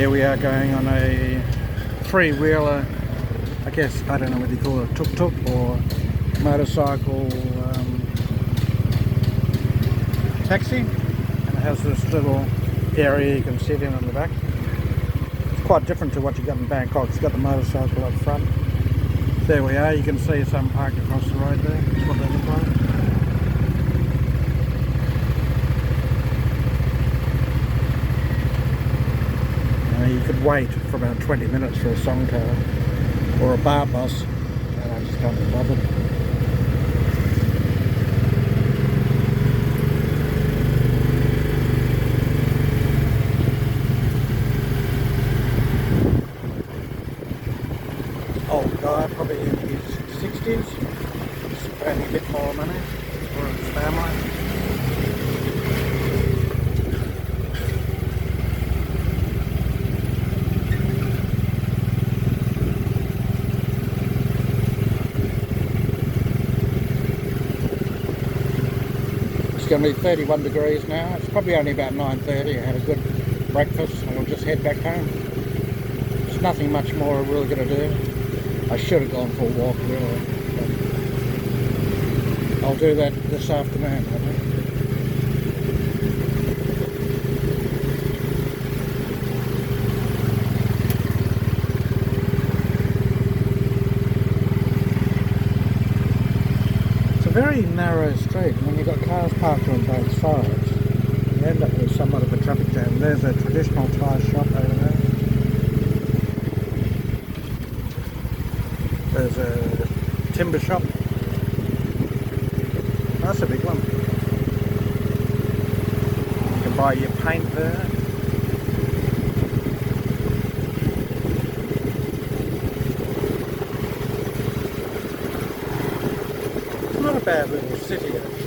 Here we are going on a three-wheeler, I guess, I don't know whether you call it a tuk-tuk or motorcycle taxi, and it has this little area you can sit in on the back. It's quite different to what you got in Bangkok. It's got the motorcycle up front. There we are, you can see some parked across the road there. That's what they look like. You could wait for about 20 minutes for a song car or a bar bus, and I just can't be bothered. Old guy, probably in his 60s, spending a bit more money for his family. It's going to be 31 degrees now. It's probably only about 9:30. I had a good breakfast and we'll just head back home. There's nothing much more I'm really going to do. I should have gone for a walk really, but I'll do that this afternoon, I think. Very narrow street. I mean, you've got cars parked on both sides. You end up with somewhat of a traffic jam. There's a traditional Thai shop over there. There's a timber shop. That's a big one. You can buy your paint there. Not a bad little city actually.